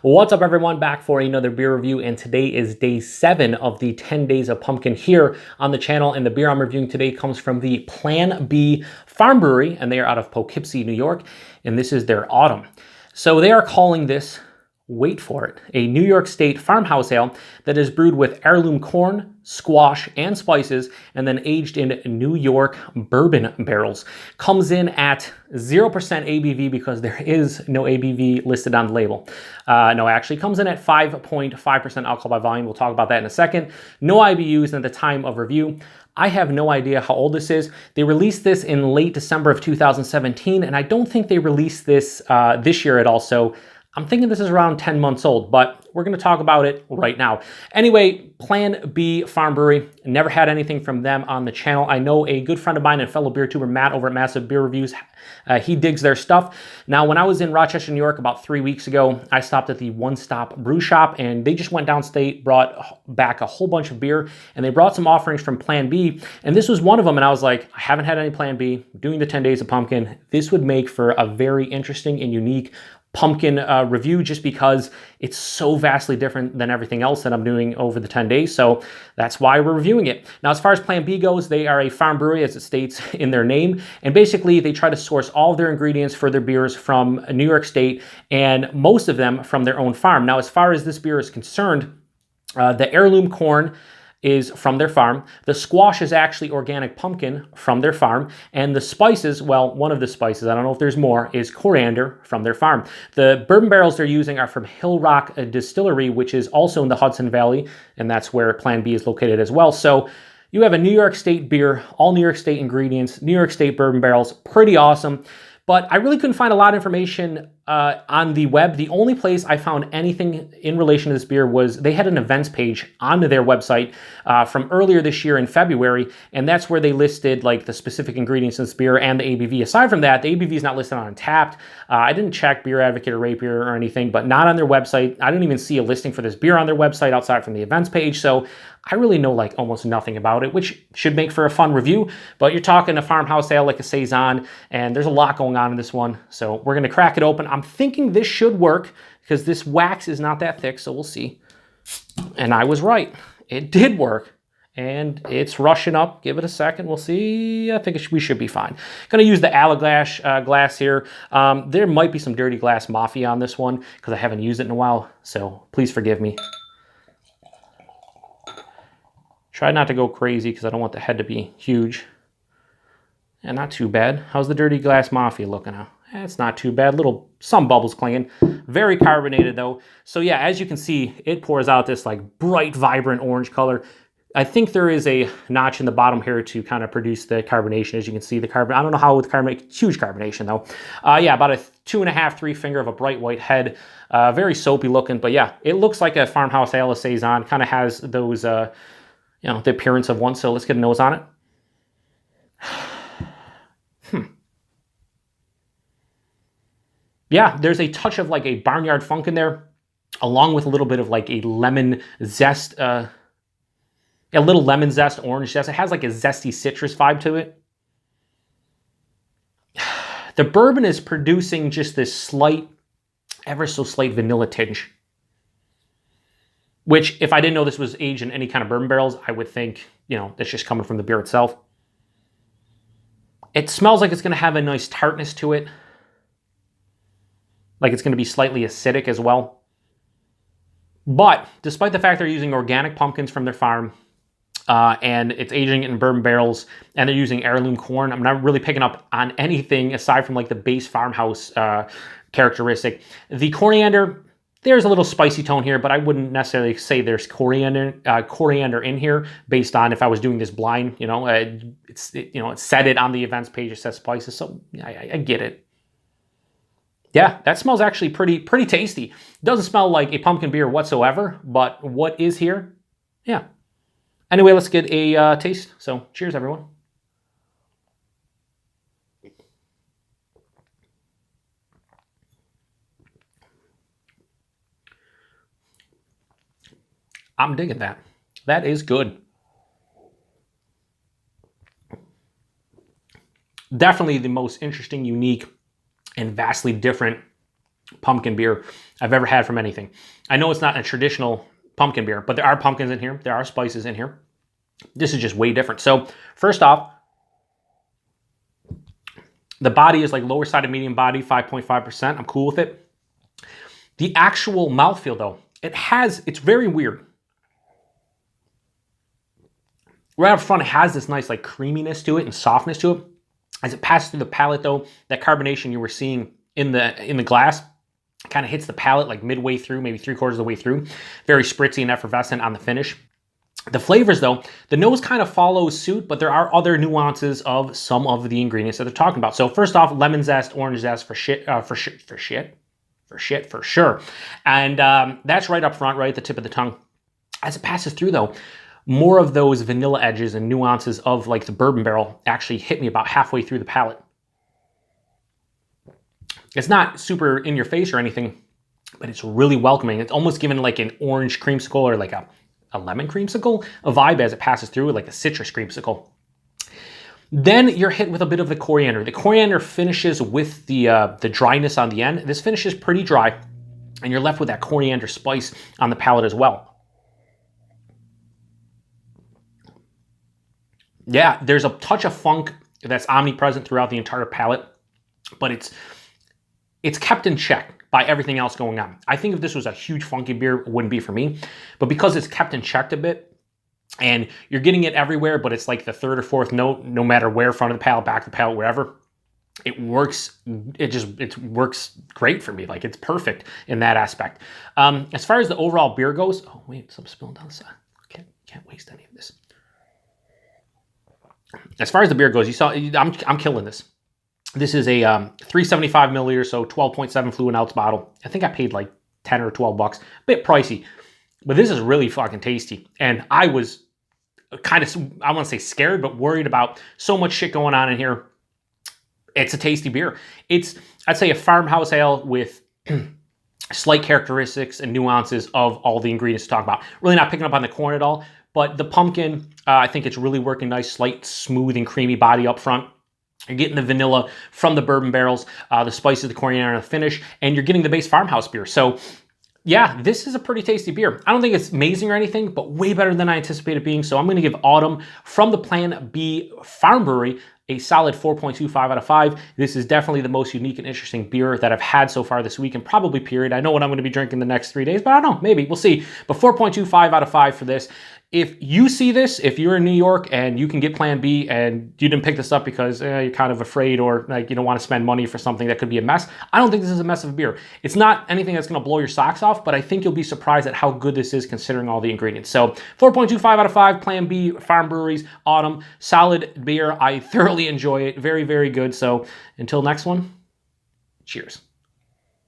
What's up, everyone? Back for another beer review, and today is day 7 of the 10 days of pumpkin here on the channel. And the beer I'm reviewing today comes from the Plan Bee Farm Brewery, and they are out of Poughkeepsie, New York, and this is their autumn. So they are calling this, wait for it, a New York State Farmhouse Ale that is brewed with heirloom corn, squash, and spices, and then aged in New York bourbon barrels. Comes in at 0% ABV because there is no ABV listed on the label. No, actually comes in at 5.5% alcohol by volume. We'll talk about that in a second. No IBUs at the time of review. I have no idea how old this is. They released this in late December of 2017, and I don't think they released this this year at all. So I'm thinking this is around 10 months old, but we're going to talk about it right now. Anyway, Plan Bee Farm Brewery. Never had anything from them on the channel. I know a good friend of mine and fellow beer tuber, Matt, over at Massive Beer Reviews, he digs their stuff. Now, when I was in Rochester, New York about 3 weeks ago, I stopped at the One Stop Brew Shop, and they just went downstate, brought back a whole bunch of beer, and they brought some offerings from Plan Bee, and this was one of them, and I was like, I haven't had any Plan Bee, doing the 10 days of pumpkin. This would make for a very interesting and unique pumpkin review, just because it's so vastly different than everything else that I'm doing over the 10 days. So that's why we're reviewing it. Now, as far as Plan Bee goes, they are a farm brewery, as it states in their name. And basically, they try to source all of their ingredients for their beers from New York State, and most of them from their own farm. Now, as far as this beer is concerned, the heirloom corn is from their farm. The squash is actually organic pumpkin from their farm. And the spices, well, one of the spices, I don't know if there's more, is coriander from their farm. The bourbon barrels they're using are from Hillrock Distillery, which is also in the Hudson Valley, and that's where Plan Bee is located as well. So you have a New York State beer, all New York State ingredients, New York State bourbon barrels, pretty awesome. But I really couldn't find a lot of information on the web. The only place I found anything in relation to this beer was they had an events page onto their website from earlier this year in February, and that's where they listed like the specific ingredients in this beer and the ABV. Aside from that, the ABV is not listed on Untappd. I didn't check Beer Advocate or Rate Beer or anything, but not on their website. I didn't even see a listing for this beer on their website outside from the events page, so I really know like almost nothing about it, which should make for a fun review. But you're talking a farmhouse ale like a saison, and there's a lot going on in this one, so we're going to crack it open. I'm thinking this should work because this wax is not that thick, so we'll see. And I was right. It did work, and it's rushing up. Give it a second. We'll see. I think we should be fine. Going to use the Allaglass glass here. There might be some Dirty Glass Mafia on this one because I haven't used it in a while, so please forgive me. Try not to go crazy because I don't want the head to be huge. And not too bad. How's the Dirty Glass Mafia looking now? It's not too bad. Some bubbles clinging. Very carbonated though. So yeah, as you can see, it pours out this like bright, vibrant orange color. I think there is a notch in the bottom here to kind of produce the carbonation. As you can see, the carbon. I don't know how with carbonate. Huge carbonation though. Yeah, about a 2.5, 3 finger of a bright white head. Very soapy looking, but yeah, it looks like a farmhouse ale, a saison. Kind of has those, you know, the appearance of one. So let's get a nose on it. Yeah, there's a touch of like a barnyard funk in there, along with a little bit of like a lemon zest, a little lemon zest, orange zest. It has like a zesty citrus vibe to it. The bourbon is producing just this slight, ever so slight vanilla tinge, which if I didn't know this was aged in any kind of bourbon barrels, I would think, you know, that's just coming from the beer itself. It smells like it's going to have a nice tartness to it. Like it's going to be slightly acidic as well. But despite the fact they're using organic pumpkins from their farm, and it's aging in bourbon barrels, and they're using heirloom corn, I'm not really picking up on anything aside from like the base farmhouse characteristic. The coriander, there's a little spicy tone here, but I wouldn't necessarily say there's coriander in here based on if I was doing this blind. You know, it said it on the events page. It says spices, so I get it. Yeah, that smells actually pretty tasty. It doesn't smell like a pumpkin beer whatsoever, but what is here? Yeah. Anyway, let's get a taste. So cheers, everyone. I'm digging that. That is good. Definitely the most interesting, unique, and vastly different pumpkin beer I've ever had from anything. I know it's not a traditional pumpkin beer, but there are pumpkins in here. There are spices in here. This is just way different. So first off, the body is like lower side of medium body, 5.5%. I'm cool with it. The actual mouthfeel though, it's very weird. Right up front, it has this nice like creaminess to it and softness to it. As it passes through the palate though, that carbonation you were seeing in the glass kind of hits the palate like midway through, maybe 3/4 of the way through. Very spritzy and effervescent on the finish. The flavors though, the nose kind of follows suit, but there are other nuances of some of the ingredients that they're talking about. So first off, lemon zest, orange zest for sure. And that's right up front, right at the tip of the tongue. As it passes through though, more of those vanilla edges and nuances of like the bourbon barrel actually hit me about halfway through the palate. It's not super in your face or anything, but it's really welcoming. It's almost given like an orange creamsicle or like a lemon creamsicle, a vibe as it passes through, like a citrus creamsicle. Then you're hit with a bit of the coriander. The coriander finishes with the dryness on the end. This finishes pretty dry, and you're left with that coriander spice on the palate as well. Yeah, there's a touch of funk that's omnipresent throughout the entire palate, but it's kept in check by everything else going on. I think if this was a huge funky beer, it wouldn't be for me. But because it's kept in check a bit, and you're getting it everywhere, but it's like the third or fourth note, no matter where, front of the palate, back of the palate, wherever, it works. It works great for me. Like it's perfect in that aspect. As far as the overall beer goes, oh wait, some spilling down the side. Can't waste any of this. As far as the beer goes, you saw I'm killing this. This is a 375 milliliter, so 12.7 fluid ounce bottle. I think I paid like 10 or 12 bucks. A bit pricey, but this is really fucking tasty. And I was kind of, I want to say scared, but worried about so much shit going on in here. It's a tasty beer. It's, I'd say, a farmhouse ale with slight characteristics and nuances of all the ingredients to talk about. Really not picking up on the corn at all, but the pumpkin, I think it's really working nice, slight, smooth and creamy body up front. You're getting the vanilla from the bourbon barrels, the spices, the coriander, and the finish, and you're getting the base farmhouse beer. So yeah, this is a pretty tasty beer. I don't think it's amazing or anything, but way better than I anticipated being. So I'm going to give Autumn from the Plan Bee Farm Brewery a solid 4.25 out of 5. This is definitely the most unique and interesting beer that I've had so far this week and probably period. I know what I'm going to be drinking the next 3 days, but I don't know, maybe, we'll see. But 4.25 out of 5 for this. If you see this, if you're in New York and you can get Plan B and you didn't pick this up because you're kind of afraid or like you don't want to spend money for something that could be a mess, I don't think this is a mess of a beer. It's not anything that's going to blow your socks off, but I think you'll be surprised at how good this is considering all the ingredients. So 4.25 out of 5, Plan B Farm Brewery's Autumn. Solid beer. I thoroughly enjoy it. Very, very good. So until next one, cheers.